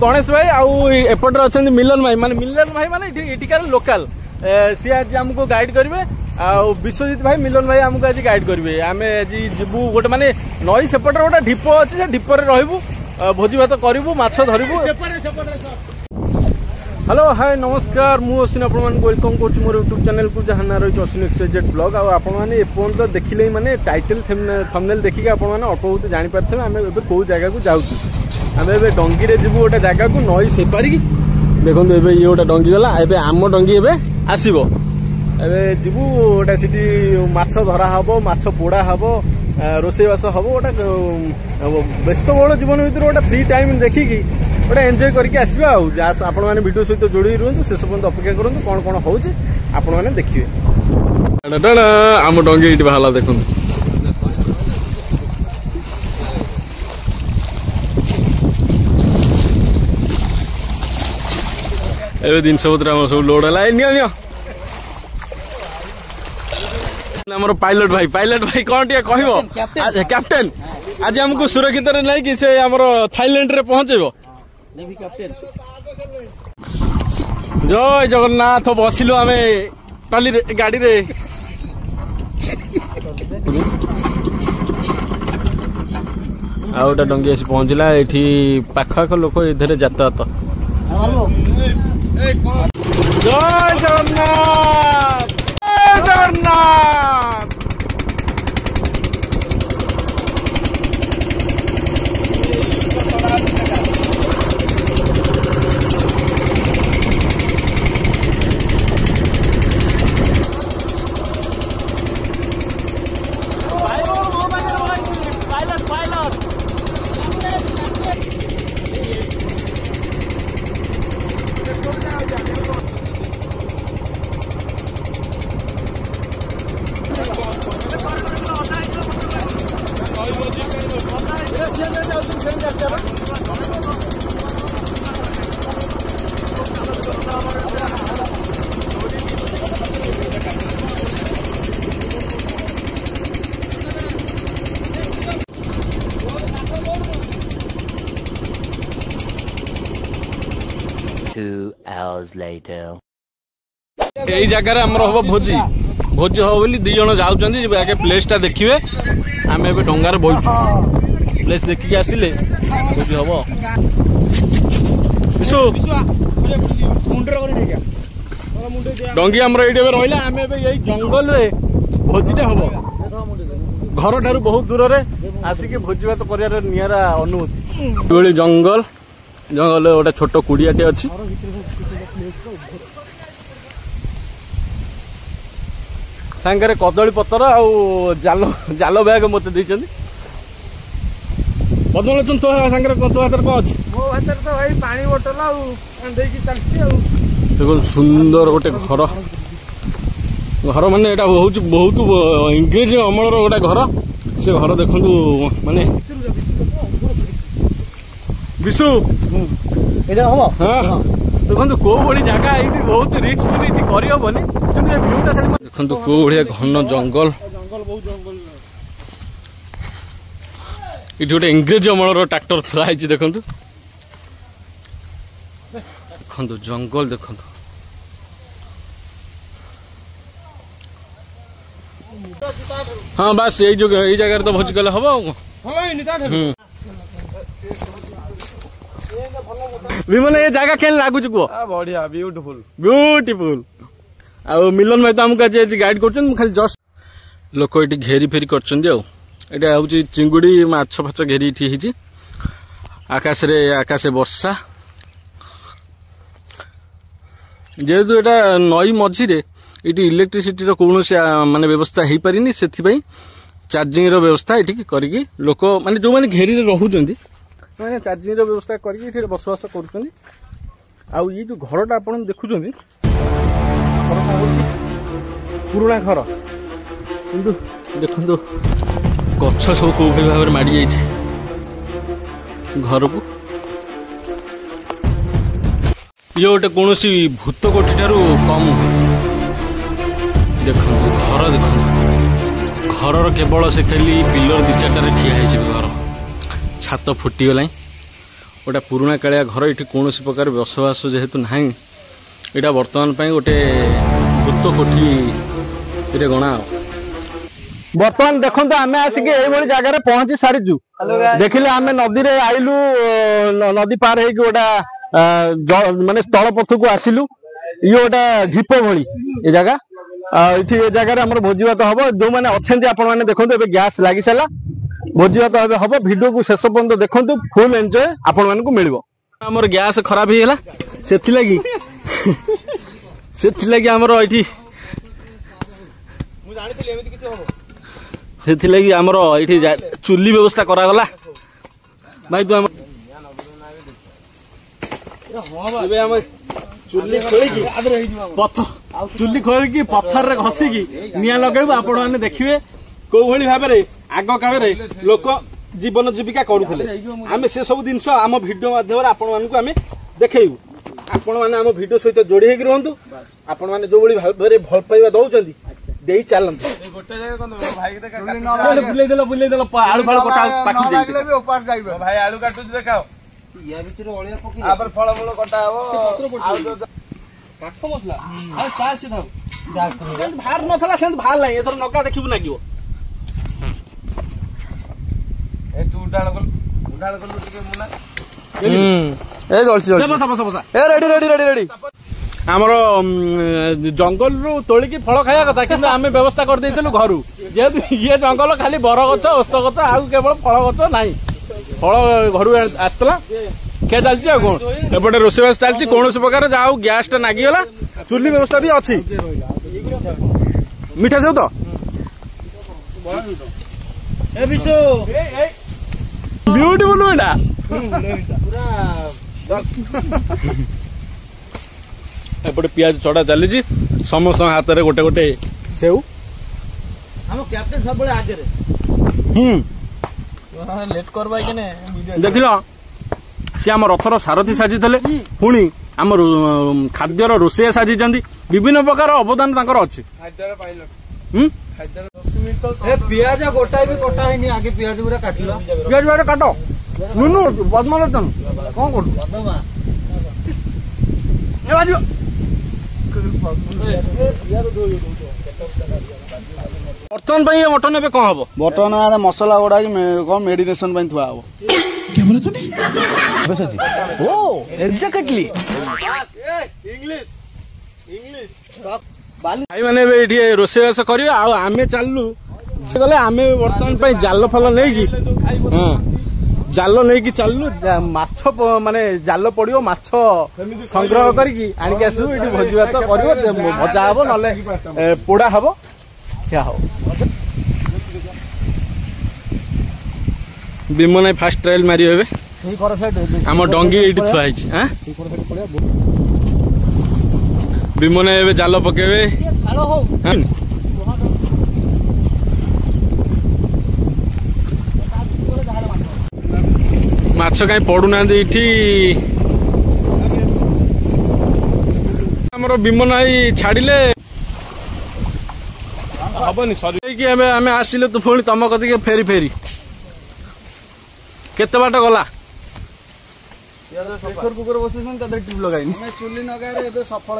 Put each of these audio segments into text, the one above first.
गणेश भाई आउपटे अच्छा मिलन भाई माने इटिकार लोकाल सी आज आमको गाइड करेंगे विश्वजित भाई मिलन भाई आमको आज गाइड करेंगे आम आज जीवु गोटे माने नई सेपटे गोटे ढीप अच्छे से ढीपर रहबू भोजी भात करूँ माछ धरबू। हेलो हाय नमस्कार मुझे वेलकम कर मोर यूट्यूब चैनल को जहाँ ना रही अश्विन एक्सजेड ब्लॉग आपने देखिले माने टाइटल थंबनेल देखिए आपने अल्प बहुत जानीपारे आम ए कौ जगह को जाऊँ आम ए डंगी रे जीवु गोटे जगह को नई सेपारी देखो ये गोटे डंगी गला एबे आम डंगी एबे आसीबो एबे जीवु गोटे सीटी माछ धरा हबो माछ पोड़ा हबो रोषेईवास हम गोटे व्यस्तबहुल जीवन भर गोटे फ्री टाइम देखिकी गोटे एंजॉय करके आसवा आपण मैंने वीडियो सहित जोड़ी रुहतु शेष पर्यंत अपेक्षा करूँ कौन कौन हो आपण मैंने देखिए। आम डंगी ये बाहला देखो ए जिनस पत्र सब लोड है आमर पायलट भाई कौन टे कह कैप्टेन आज हमको सुरक्षित नहीं कि से आमर थाईलैंड रे पहुंचेबो जय जगन्नाथ बसिलु आमे टाली गाड़ी रे आउटा डंगी आसी पहुंचला एठी पाखा लोक इधर यातायात जय जगन्नाथ जगन्नाथ यही जगह आमर हम भोजी हम बोली दी जन जाऊँच प्लेस टा देखिए आम ए डंगार बोलु प्लेस देखिए आसिले भोजी हम डंगी आमर ये रहा आम ए जंगल रे भोजीटे हम घर ठार बहुत दूर रे आसिक भोजी भात कर निरा अनुभूति जंगल जंगल गोटे छोट कुड़ियाटे अच्छी सांगे कदली पतर आल जाल बैग मत बदलोचन तो सांगे तो हाथ कौन अच्छी मो हाथ तो भाई पानी बोतल देखो सुंदर गोटे घर घर माने एटा बहुत इंग्रेज अमलर गोटे घर से घर देखु माने विशु हाँ देखो कौ भाई जगह ये बहुत रिस्क करहबनी व्यूटा खाली देखो कौ भाया घन जंगल ये गोटे इंग्रेज अमलर ट्रैक्टर थुआ देखो देखो जंगल देखो हाँ बस यही जगह तो भोज गले हम विमल ये जगह केन लागुच कह बढ़िया ब्यूटीफुल आ मिलन भाई तो आमको आज गाइड कर खाली जस्ट लोक ये घेरी फेरी कर चिंगुड़ी माछ फाच घेरी आकाश वर्षा जेहेतु यहाँ नई मझीरे ये इलेक्ट्रिसिटी कौन माने व्यवस्था हो पारिनी से चार्जिंग व्यवस्था ये करके लोक माने जो मैंने घेरी रोचंती मैंने चार्जिंग व्यवस्था करके बसवास कर ये जो घरटा आप देखुं पुराना घर किंतु देखो गछ सब कौ भाव में माड़ी जा घर को ये गोटे कौन भूत कोठी ठारू कम देखो घर देखो घर केवल से खाली पिलर दी चार्टार ठिया घर छात फुटीगला गोटे पुराणा कालिया घर ये कौन प्रकार बसवास जेहेतु ना यहाँ बर्तमान गोटे भूत कोठी गणा। बर्तमान देखो आम आसिक ये जगह पहुंची सारीचु देखिले आम नदी रे आइलु नदी पार हो गोटा माने स्थल पथ को आसिलु ये गोटा ढीप भली ये जगह ये जगह आम भोजी भात हम जो मैंने अच्छा आपण मैंने देखो गैस लगी सारा भोजी भात हम भिडियो को शेष पर्यंत देखो फुल एंजॉय आपण मान को मिल आमर गैस खराब ही आमर ये से आमर ये चुली व्यवस्था करागला भाई तू चुली खोलिकी पत्थर रे घसिकी निया लगेबू आपण माने देखिए को भली भाबे रे आग काल रे लोक जीवन जीविका करूथले आमे से सब जिंस आम वीडियो माध्यम आपण मानकु आमे देखेइबू आपण माने आम वीडियो सहित जोड़ी हेक रहंतु आपण माने जो भली भाबे भल पाइबा दउचंदी देई चालंतु गोटे जगह कोन भाई के बुले देला आलू फाल कटा पाखि जाइबे भी उपार जाइबे भाई आलू काटु देखाओ या भीतर ओळिया पकी आपर फळ फळ कटा हबो आउ जो काठ मसला आ स्टार से थाउ भार नथला सेंत भार नाही एथर नका देखिबु नागियो ए तू उडाळ कोल टिके मुना ए जळची बसा बसा बसा ए रेडी रेडी रेडी रेडी आमर जंगल रु तोलिकी फल खाया कथा किंतु आमे व्यवस्था कर देइतलु घरु जेहेतु ये जंगल खाली बर गछ ओस्त गछ आउ केवल फल गछ नाही फल घरु आस्तला क्या चलती कौन एपटे रोषेबास चलती कौन प्रकार जाऊ गैस टा नागिगला चुली व्यवस्था भी अच्छी मीठा सब तो ब्यूटीफुल एटा एपटे पियाज चढ़ा चली समस्त हाथ में गोटे गोटे सेव कैप्टेन सब आगे लेट करवा देख सी आम रथर सारथी साजी पुणी आम खाद्यर रोषे साजी विभिन्न प्रकार अवदान अच्छी पियाज गोटा भी कटा है आगे पियाज पूरा काटिल पियाज गुड़ा काट नुनु पद्मलोचन कौन कर बर्तमान मटन ए कौन हम बर्तमान मसला गुड़ा कौन मेडिटेशन थुआ हम भाई मैंने रोषेबास कर आमे चलू गले आमे बर्तमान जाल फल नहीं जाल नहीं चलू माछ माने जाल पड़ो माछ संग्रह करके आणिक आसू ये भोजी भात कर भजा हम ना पोड़ा हम क्या हो विमन फास्ट ट्रायल मारी आम डंगी ये थुआई विमन ए जाल पकेबे माछ कहीं पड़ूना आमर विमन आई छाड़िले हबनी सरी आम आसिले तू पुणी तुम कति फेरी फेरी केते बाट गला प्रेशर कुकर बस टिप लगाई चुली नगाई सफल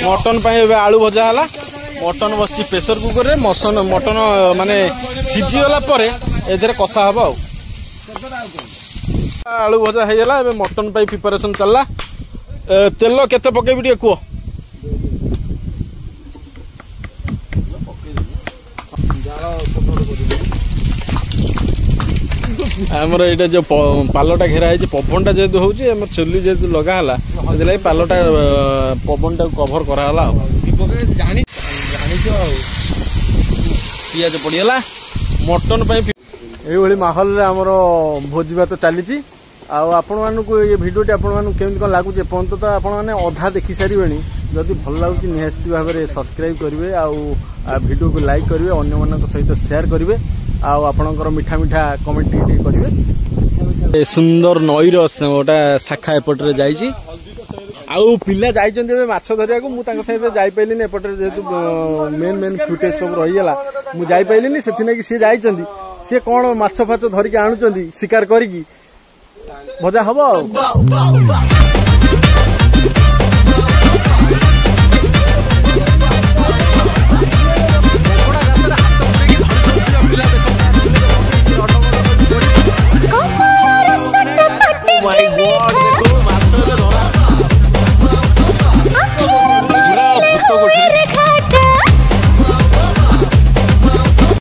मटन आलू भजा है मटन बस प्रेशर कुकर रे मटन माने सीझीगला कषा हम आलू भजा होगा मटन प्रिपरेशन चलला तेल केते पकेबी टे कह आमर ये जो पालटा घेरा है पवनटा जेहतु हूँ चुली जेहतु लगाला पालटा पवन टाक कभर कराला पियाज पड़गला मटन ये माहौल आमर भोजी भात चली आपण मानक ये भिडियोटी आपण मानक केमती कौन लगुच एपर्तंत तो आपण मैंने अधा देखी सारे जदि भल लगुच निश्चित भाव में सब्सक्राइब करेंगे वीडियो को लाइक करेंगे अन्य सहित शेयर करेंगे आपणकर मीठा मीठा कमेंट करेंगे। सुंदर नईर गोटे शाखा एपटे जाइए आउ पिला जाइछन्ते माछ धरिया मु तांका सहित जाई पैलिनी एपटे जेतु मेन मेन फुटेज सब रहीगला मु जाई पैलिनी सेथिने कि सी जाइछन्ती सी कोन माछ फाछ धरिके आनुचन्ती शिकार करिकी मजा हबो।